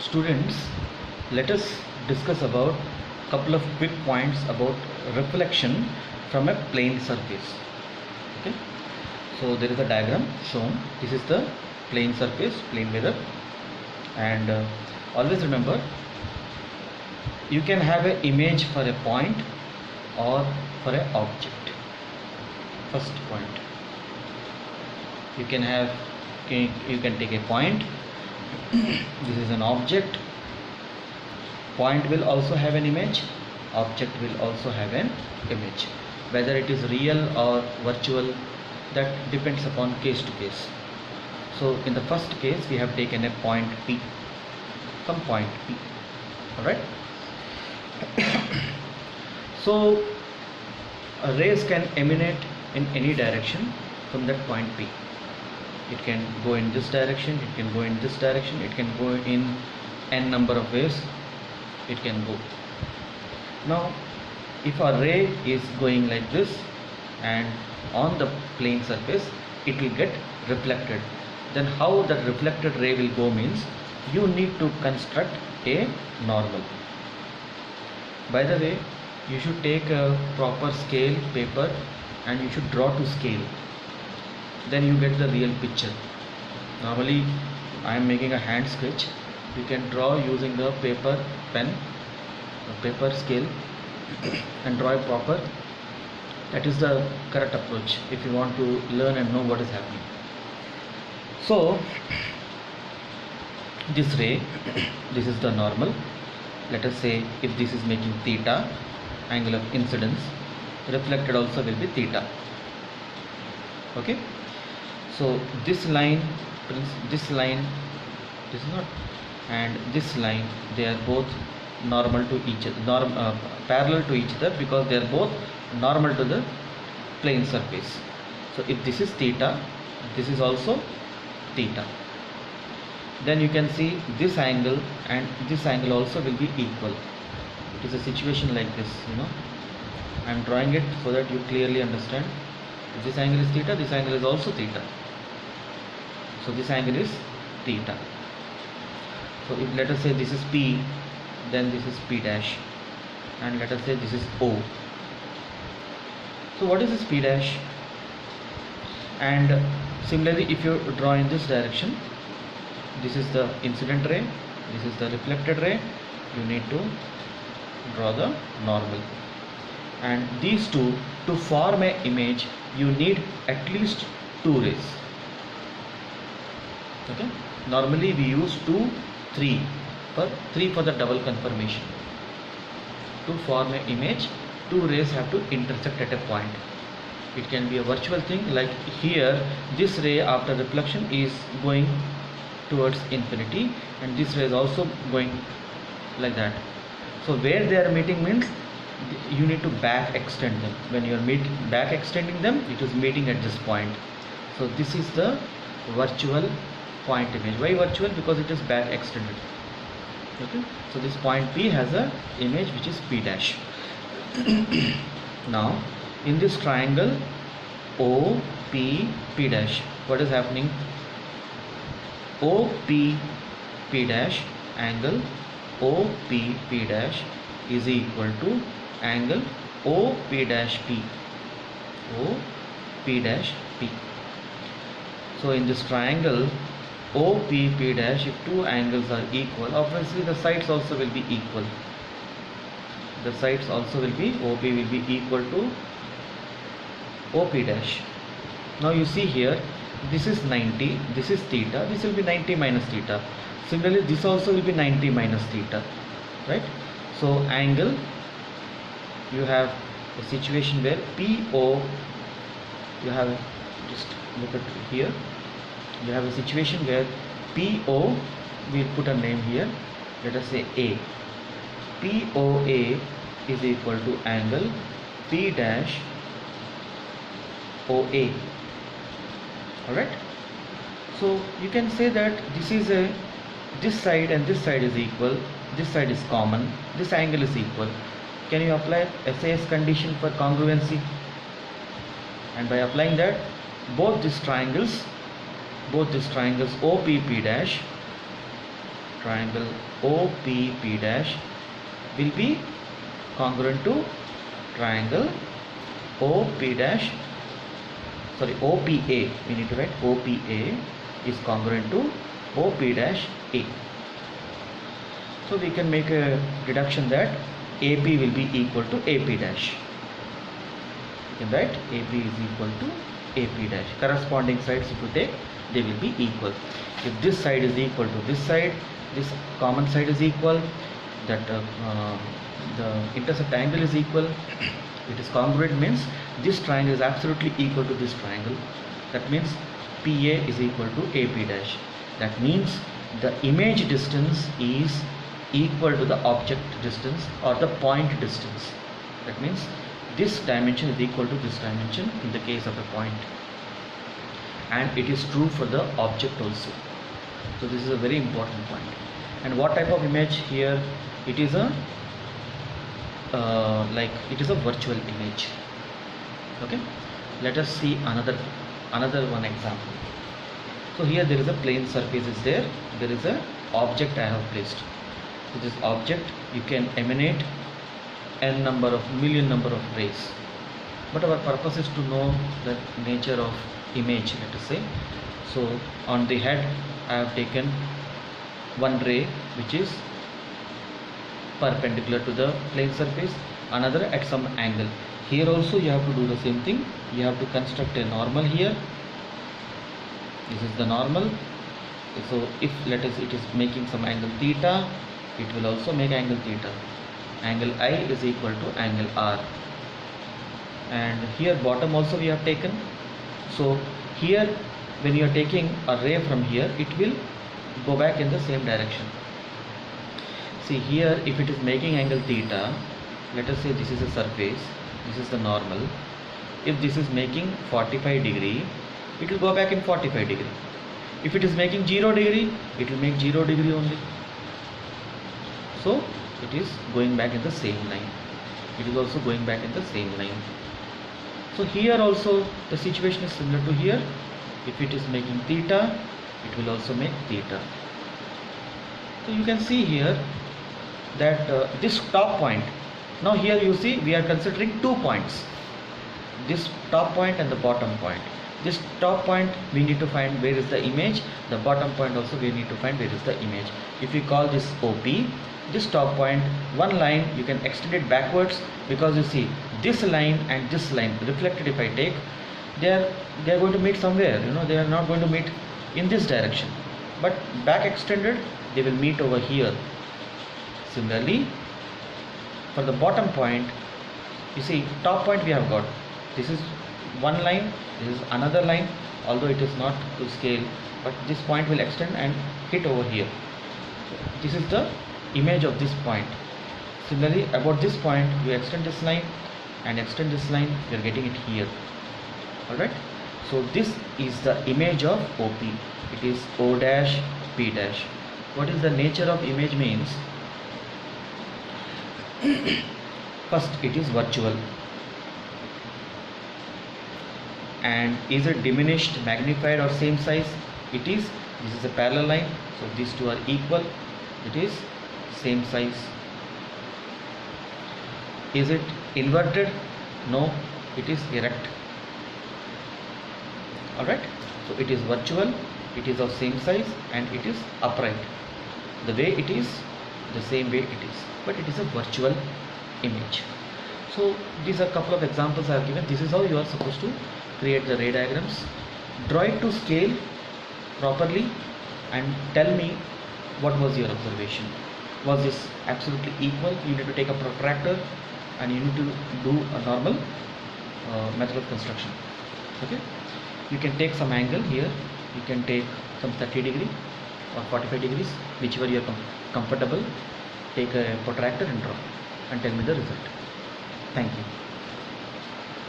Students, let us discuss about couple of quick points about reflection from a plane surface. Okay, so there is a diagram shown. This is the plane surface, plane mirror, and always remember, you can have an image for a point or for an object. First point, you can take a point. This is an object. Point will also have an image, object will also have an image. Whether it is real or virtual, that depends upon case to case. So in the first case, we have taken a point P, some point P. Alright. So rays can emanate in any direction from that point P. It can go in this direction, it can go in this direction, it can go in n number of ways it can go. Now if a ray is going like this and on the plane surface, it will get reflected. Then how that reflected ray will go means, you need to construct a normal. By the way, you should take a proper scale paper and you should draw to scale. Then you get the real picture. Normally I am making a hand sketch. You can draw using the paper pen, paper scale, and draw it proper. That is the correct approach if you want to learn and know what is happening. So this ray, this is the normal. Let us say if this is making theta, angle of incidence, reflected also will be theta. Okay. So this line, this is not, and this line, they are both normal to each other, parallel to each other, because they are both normal to the plane surface. So if this is theta, this is also theta. Then you can see this angle and this angle also will be equal. It is a situation like this, I am drawing it so that you clearly understand. If this angle is theta, this angle is also theta. So this angle is theta. So if let us say this is P, then this is P dash, and let us say this is O. So what is this P dash? And similarly, if you draw in this direction, this is the incident ray, this is the reflected ray, you need to draw the normal. And these two, to form an image, you need at least two rays. Okay. Normally we use 2, 3 for the double confirmation. To form an image, two rays have to intersect at a point. It can be a virtual thing, like here this ray after reflection is going towards infinity, and this ray is also going like that. So where they are meeting means you need to back extend them. When you are back extending them, it is meeting at this point. So this is the virtual point image. Why virtual? Because it is back extended. Okay. So this point P has a image which is P dash. Now in this triangle O P P dash, what is happening? O P P dash, angle O P P dash is equal to angle O P dash P. O P dash P. So in this triangle O P P dash, if two angles are equal, obviously the sides also will be equal. The sides also will be, OP will be equal to OP dash. Now you see here, this is 90, this is theta, this will be 90 minus theta. Similarly, this also will be 90 minus theta, right? So angle, you have a situation where PO, you have, just look at here, you have a situation where PO, we'll put a name here, let us say A. POA is equal to angle P dash OA. Alright. So you can say that this is this side and this side is equal, this side is common, this angle is equal. Can you apply SAS condition for congruency? And by applying that, both these triangles OPP dash triangle OPP dash will be congruent to triangle OP dash, sorry, OPA. We need to write OPA is congruent to OP dash A. So we can make a deduction that AP will be equal to AP dash. You can write AP is equal to AP dash. Corresponding sides if you take, they will be equal. If this side is equal to this side, this common side is equal, that the intersect angle is equal, it is congruent, means this triangle is absolutely equal to this triangle. That means PA is equal to AP dash. That means the image distance is equal to the object distance or the point distance. That means this dimension is equal to this dimension in the case of a point, and it is true for the object also. So this is a very important point. And what type of image here? It is a it is a virtual image. Okay, let us see another one example. So here there is a plane surface is there. There is a object I have placed. So this object, you can emanate n number of million number of rays, but our purpose is to know the nature of image, let us say. So on the head I have taken one ray which is perpendicular to the plane surface, another at some angle. Here also you have to do the same thing. You have to construct a normal here. This is the normal. So if let us, it is making some angle theta, it will also make angle theta. Angle I is equal to angle R. And here bottom also we have taken. So here when you are taking a ray from here, it will go back in the same direction. See here, if it is making angle theta, let us say this is a surface, this is the normal. If this is making 45 degree, it will go back in 45 degree. If it is making 0 degree, it will make 0 degree only. So it is going back in the same line. It is also going back in the same line. So here also the situation is similar to here. If it is making theta, it will also make theta. So you can see here that this top point, now here you see we are considering 2 points, this top point and the bottom point. This top point we need to find where is the image, the bottom point also we need to find where is the image. If we call this OP, this top point, one line you can extend it backwards, because you see this line and this line reflected, if I take, they are going to meet somewhere, they are not going to meet in this direction, but back extended they will meet over here. Similarly for the bottom point, you see top point we have got, this is one line, this is another line, although it is not to scale, but this point will extend and hit over here. This is the image of this point. Similarly about this point, you extend this line and extend this line, you are getting it here. Alright, so this is the image of OP. It is O dash P dash. What is the nature of image means? First, it is virtual. And is it diminished, magnified, or same size? It is. This is a parallel line, so these two are equal. It is same size. Is it inverted? No, it is erect. Alright, so it is virtual, it is of same size, and it is upright. The way it is, the same way it is, but it is a virtual image. So these are a couple of examples I have given. This is how you are supposed to create the ray diagrams. Draw it to scale properly and tell me what was your observation. Was this absolutely equal? You need to take a protractor and you need to do a normal method of construction. Okay, you can take some angle here, you can take some 30 degree or 45 degrees, whichever you are comfortable. Take a protractor and draw and tell me the result. Thank you.